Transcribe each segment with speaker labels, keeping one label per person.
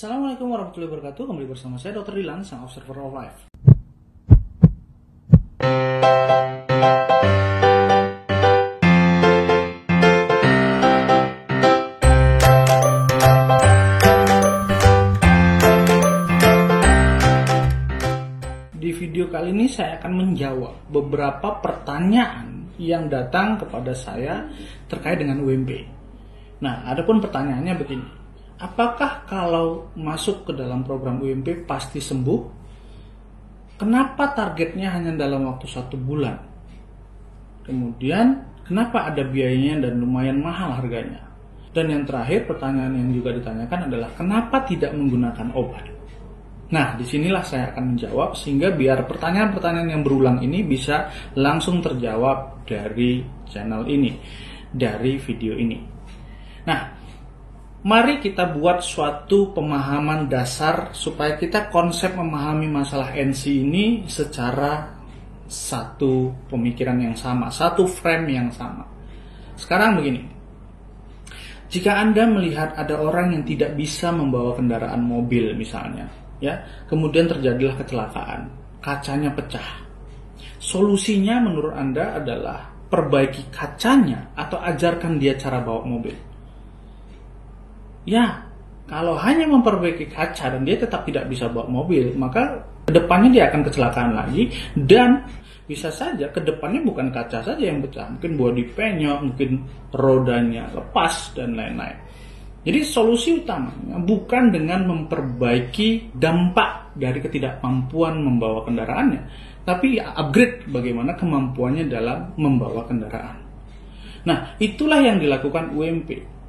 Speaker 1: Assalamualaikum warahmatullahi wabarakatuh. Kembali bersama saya Dr. Dilan, sang observer of life. Di video kali ini saya akan menjawab beberapa pertanyaan yang datang kepada saya terkait dengan UMP. Nah, adapun pertanyaannya begini. Apakah kalau masuk ke dalam program UMP pasti sembuh? Kenapa targetnya hanya dalam waktu 1 bulan? Kemudian, kenapa ada biayanya dan lumayan mahal harganya? Dan yang terakhir, pertanyaan yang juga ditanyakan adalah kenapa tidak menggunakan obat? Nah, disinilah saya akan menjawab sehingga biar pertanyaan-pertanyaan yang berulang ini bisa langsung terjawab dari channel ini, dari video ini. Nah, mari kita buat suatu pemahaman dasar supaya kita konsep memahami masalah NC ini secara satu pemikiran yang sama, satu frame yang sama. Sekarang begini, jika Anda melihat ada orang yang tidak bisa membawa kendaraan mobil misalnya, ya, kemudian terjadilah kecelakaan, kacanya pecah. Solusinya menurut Anda adalah perbaiki kacanya atau ajarkan dia cara bawa mobil. Ya, kalau hanya memperbaiki kaca dan dia tetap tidak bisa bawa mobil, maka kedepannya dia akan kecelakaan lagi dan bisa saja kedepannya bukan kaca saja yang pecah, mungkin bodi penyok, mungkin rodanya lepas dan lain-lain. Jadi solusi utamanya bukan dengan memperbaiki dampak dari ketidakmampuan membawa kendaraannya, tapi upgrade bagaimana kemampuannya dalam membawa kendaraan. Nah, itulah yang dilakukan UMP.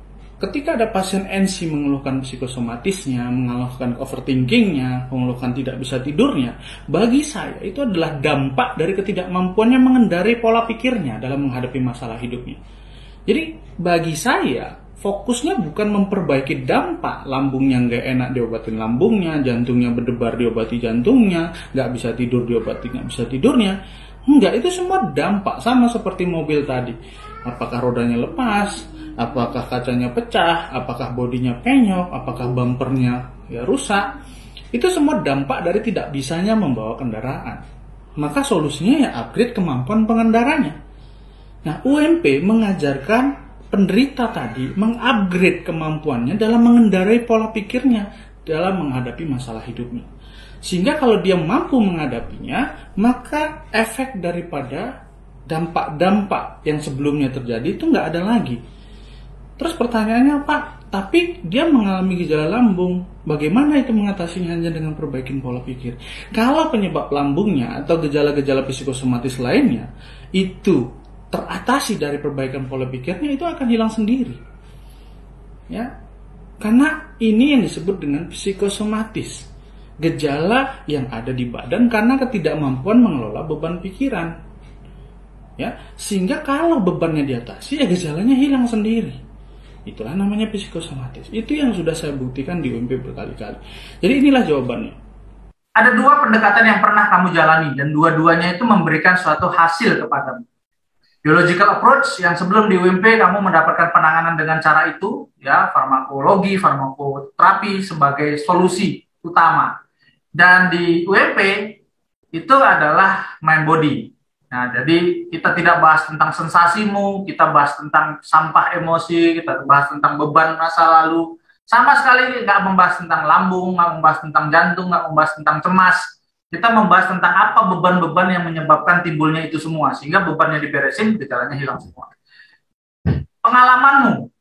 Speaker 1: Ketika ada pasien NC mengeluhkan psikosomatisnya, mengeluhkan overthinkingnya, mengeluhkan tidak bisa tidurnya, bagi saya itu adalah dampak dari ketidakmampuannya mengendarai pola pikirnya dalam menghadapi masalah hidupnya. Jadi bagi saya, fokusnya bukan memperbaiki dampak, lambungnya nggak enak diobatin lambungnya, jantungnya berdebar diobati jantungnya, nggak bisa tidur diobati nggak bisa tidurnya. Enggak, itu semua dampak, sama seperti mobil tadi. Apakah rodanya lepas, apakah kacanya pecah, apakah bodinya penyok, apakah bumpernya rusak. Itu semua dampak dari tidak bisanya membawa kendaraan. Maka solusinya ya upgrade kemampuan pengendaranya. Nah, UMP mengajarkan penderita tadi mengupgrade kemampuannya dalam mengendarai pola pikirnya dalam menghadapi masalah hidupnya. Sehingga kalau dia mampu menghadapinya, maka efek daripada dampak-dampak yang sebelumnya terjadi itu nggak ada lagi. Terus pertanyaannya, Pak, tapi dia mengalami gejala lambung, bagaimana itu mengatasinya hanya dengan perbaikin pola pikir? Kalau penyebab lambungnya atau gejala-gejala psikosomatis lainnya itu teratasi dari perbaikan pola pikirnya, itu akan hilang sendiri. Ya, karena ini yang disebut dengan psikosomatis. Gejala yang ada di badan karena ketidakmampuan mengelola beban pikiran. Ya, sehingga kalau bebannya diatasi, ya gejalanya hilang sendiri. Itulah namanya psikosomatis. Itu yang sudah saya buktikan di UMP berkali-kali. Jadi inilah jawabannya.
Speaker 2: Ada 2 pendekatan yang pernah kamu jalani dan dua-duanya itu memberikan suatu hasil kepadamu. Biological approach yang sebelum di UMP kamu mendapatkan penanganan dengan cara itu, ya, farmakologi, farmakoterapi sebagai solusi utama. Dan di UMP itu adalah mind body. Nah, jadi kita tidak bahas tentang sensasimu, kita bahas tentang sampah emosi, kita bahas tentang beban masa lalu. Sama sekali nggak membahas tentang lambung, nggak membahas tentang jantung, nggak membahas tentang cemas. Kita membahas tentang apa beban-beban yang menyebabkan timbulnya itu semua. Sehingga bebannya diberesin, gejalanya hilang semua. Pengalamanmu,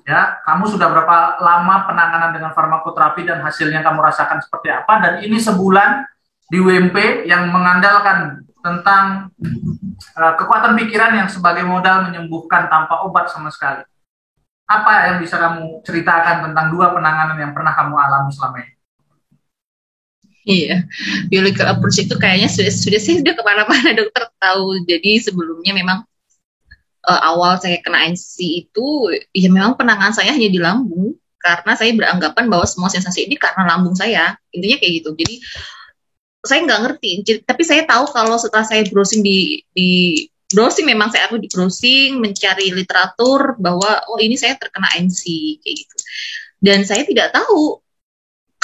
Speaker 2: ya, kamu sudah berapa lama penanganan dengan farmakoterapi dan hasilnya kamu rasakan seperti apa? Dan ini sebulan di UMP yang mengandalkan tentang kekuatan pikiran yang sebagai modal menyembuhkan tanpa obat sama sekali. Apa yang bisa kamu ceritakan tentang 2 penanganan yang pernah kamu alami selama ini?
Speaker 3: Iya, biological approach itu kayaknya sudah saya sudah kemana-mana dokter tahu. Jadi sebelumnya memang awal saya kena NC itu, ya memang penanganan saya hanya di lambung, karena saya beranggapan bahwa semua sensasi ini karena lambung saya, intinya kayak gitu. Jadi saya nggak ngerti, tapi saya tahu kalau setelah saya browsing di browsing, memang saya di browsing mencari literatur bahwa oh ini saya terkena NC kayak gitu, dan saya tidak tahu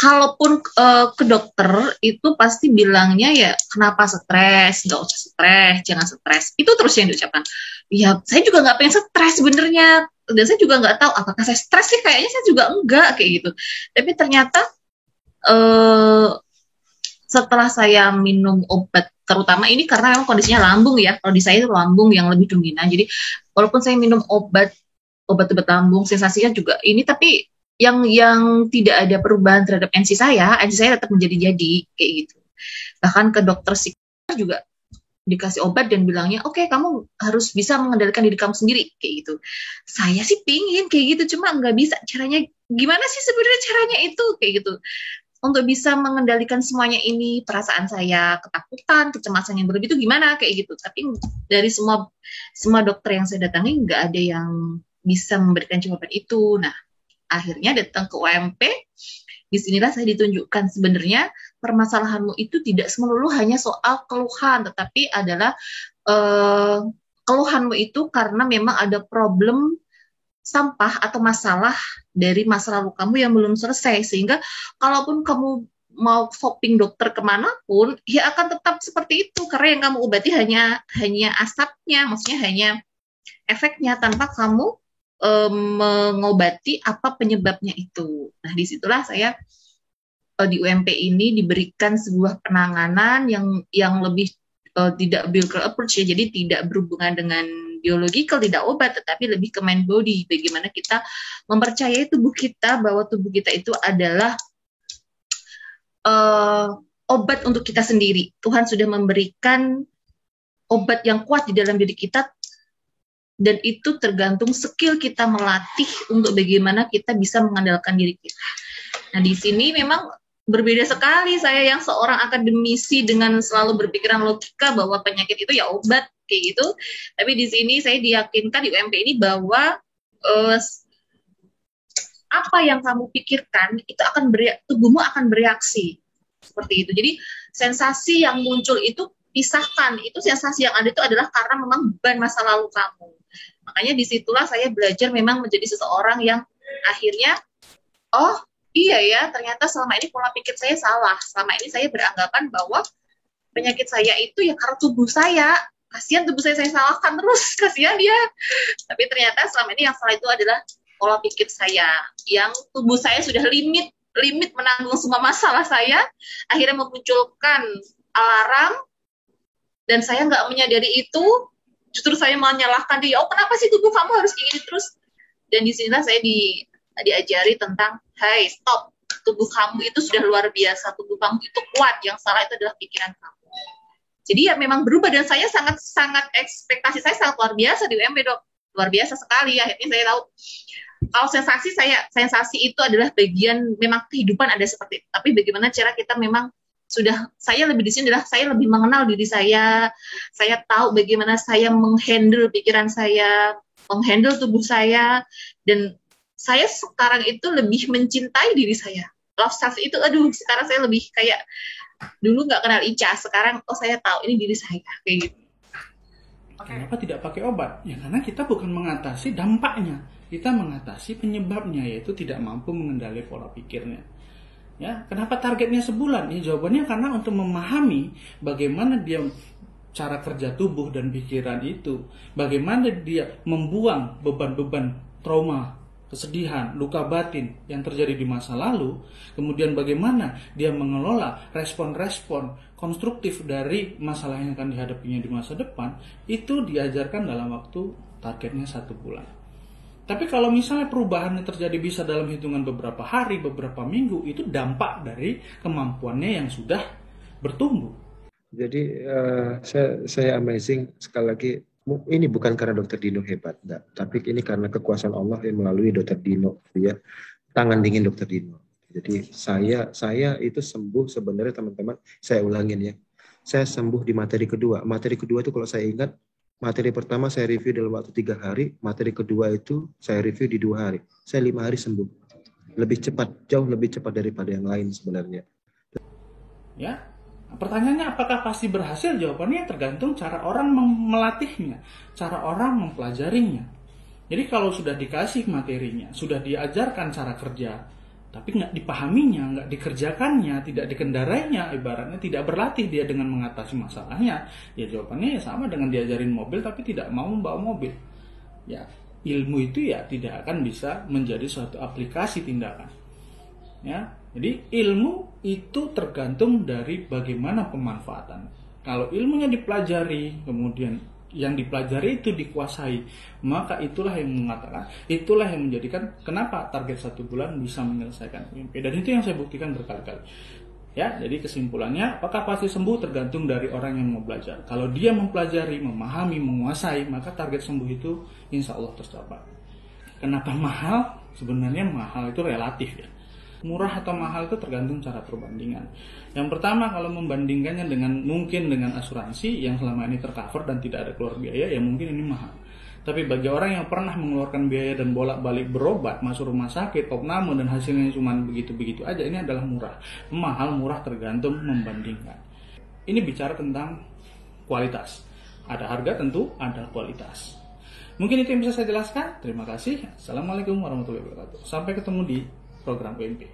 Speaker 3: kalaupun ke dokter itu pasti bilangnya ya kenapa stres, nggak usah stres, jangan stres. Itu terus yang diucapkan. Ya saya juga nggak pengen stres sebenarnya, dan saya juga nggak tahu apakah saya stres sih, kayaknya saya juga enggak kayak gitu. Tapi ternyata setelah saya minum obat, terutama ini karena memang kondisinya lambung ya, kalau di saya itu lambung yang lebih dominan. Jadi walaupun saya minum obat lambung, sensasinya juga ini, tapi yang tidak ada perubahan terhadap NC saya tetap menjadi-jadi kayak gitu. Bahkan ke dokter psikiater juga dikasih obat dan bilangnya, oke, kamu harus bisa mengendalikan diri kamu sendiri kayak gitu. Saya sih pingin kayak gitu, cuma nggak bisa. Caranya gimana sih sebenarnya caranya itu kayak gitu? Untuk bisa mengendalikan semuanya ini, perasaan saya, ketakutan, kecemasan yang berlebih itu gimana kayak gitu. Tapi dari semua dokter yang saya datangi nggak ada yang bisa memberikan jawaban itu. Nah, akhirnya datang ke UMP. Disinilah saya ditunjukkan sebenarnya permasalahanmu itu tidak melulu hanya soal keluhan, tetapi adalah keluhanmu itu karena memang ada problem sampah atau masalah dari masa lalu kamu yang belum selesai, sehingga kalaupun kamu mau shopping dokter kemanapun, ya akan tetap seperti itu, karena yang kamu obati hanya asapnya, maksudnya hanya efeknya, tanpa kamu mengobati apa penyebabnya itu. Nah, disitulah saya di UMP ini diberikan sebuah penanganan yang lebih tidak biological approach ya, jadi tidak berhubungan dengan biological, tidak obat, tetapi lebih ke mind body. Bagaimana kita mempercayai tubuh kita bahwa tubuh kita itu adalah obat untuk kita sendiri. Tuhan sudah memberikan obat yang kuat di dalam diri kita, dan itu tergantung skill kita melatih untuk bagaimana kita bisa mengandalkan diri kita. Nah, di sini memang berbeda sekali saya yang seorang akademisi dengan selalu berpikiran logika bahwa penyakit itu ya obat kayak gitu. Tapi di sini saya diyakinkan di UMP ini bahwa apa yang kamu pikirkan itu tubuhmu akan bereaksi seperti itu. Jadi sensasi yang muncul itu pisahkan, itu sensasi yang ada itu adalah karena memang beban masa lalu kamu. Makanya disitulah saya belajar memang menjadi seseorang yang akhirnya, oh iya ya, ternyata selama ini pola pikir saya salah. Selama ini saya beranggapan bahwa penyakit saya itu ya karena tubuh saya. Kasihan tubuh saya salahkan terus, kasihan dia. Tapi ternyata selama ini yang salah itu adalah pola pikir saya, yang tubuh saya sudah limit menanggung semua masalah saya, akhirnya memunculkan alarm, dan saya nggak menyadari itu. Justru saya menyalahkan dia, oh kenapa sih tubuh kamu harus kayak gini terus? Dan di sinilah saya diajari tentang, hey stop, tubuh kamu itu sudah luar biasa, tubuh kamu itu kuat, yang salah itu adalah pikiran kamu. Jadi ya memang berubah, dan saya sangat ekspektasi saya sangat luar biasa di UMP, Dok. Luar biasa sekali. Akhirnya saya tahu kalau sensasi itu adalah bagian, memang kehidupan ada seperti itu. Tapi bagaimana cara kita memang saya lebih di sini adalah saya lebih mengenal diri saya tahu bagaimana saya menghandle pikiran saya, menghandle tubuh saya, dan saya sekarang itu lebih mencintai diri saya. Love self itu, sekarang saya lebih kayak dulu nggak kenal Ica, sekarang saya tahu ini diri saya kayak gitu.
Speaker 1: Kenapa tidak pakai obat? Ya karena kita bukan mengatasi dampaknya, kita mengatasi penyebabnya, yaitu tidak mampu mengendalikan pola pikirnya. Ya, kenapa targetnya sebulan? Ya jawabannya karena untuk memahami bagaimana dia cara kerja tubuh dan pikiran itu, bagaimana dia membuang beban-beban trauma, kesedihan, luka batin yang terjadi di masa lalu, kemudian bagaimana dia mengelola respon-respon konstruktif dari masalah yang akan dihadapinya di masa depan, itu diajarkan dalam waktu targetnya 1 bulan. Tapi kalau misalnya perubahannya terjadi bisa dalam hitungan beberapa hari, beberapa minggu, itu dampak dari kemampuannya yang sudah bertumbuh.
Speaker 4: Jadi saya amazing sekali lagi. Ini bukan karena Dr. Dino hebat, enggak. Tapi ini karena kekuasaan Allah yang melalui Dr. Dino, ya. Tangan dingin Dr. Dino. Jadi saya itu sembuh sebenarnya, teman-teman. Saya ulangin ya. Saya sembuh di materi kedua. Materi kedua itu kalau saya ingat, materi pertama saya review dalam waktu 3 hari, materi kedua itu saya review di 2 hari. Saya 5 hari sembuh. Lebih cepat, jauh lebih cepat daripada yang lain sebenarnya.
Speaker 1: Ya, pertanyaannya apakah pasti berhasil? Jawabannya tergantung cara orang melatihnya, cara orang mempelajarinya. Jadi kalau sudah dikasih materinya, sudah diajarkan cara kerja tapi nggak dipahaminya, nggak dikerjakannya, tidak dikendarainya, ibaratnya tidak berlatih dia dengan mengatasi masalahnya, ya jawabannya ya sama dengan diajarin mobil tapi tidak mau membawa mobil. Ya, ilmu itu ya tidak akan bisa menjadi suatu aplikasi tindakan. Ya, jadi ilmu itu tergantung dari bagaimana pemanfaatan. Kalau ilmunya dipelajari, kemudian yang dipelajari itu dikuasai, maka itulah yang mengatakan, itulah yang menjadikan kenapa target 1 bulan bisa menyelesaikan UMP. Dan itu yang saya buktikan berkali-kali. Ya, jadi kesimpulannya, apakah pasti sembuh tergantung dari orang yang mau belajar. Kalau dia mempelajari, memahami, menguasai, maka target sembuh itu insya Allah tercapai. Kenapa mahal? Sebenarnya mahal itu relatif ya. Murah atau mahal itu tergantung cara perbandingan. Yang pertama, kalau membandingkannya mungkin dengan asuransi yang selama ini tercover dan tidak ada keluar biaya, ya mungkin ini mahal. Tapi bagi orang yang pernah mengeluarkan biaya dan bolak-balik berobat, masuk rumah sakit, opname, dan hasilnya cuma begitu-begitu aja, ini adalah murah. Mahal, murah tergantung membandingkan. Ini bicara tentang kualitas. Ada harga tentu, ada kualitas. Mungkin itu yang bisa saya jelaskan. Terima kasih. Assalamualaikum warahmatullahi wabarakatuh. Sampai ketemu di program UMP.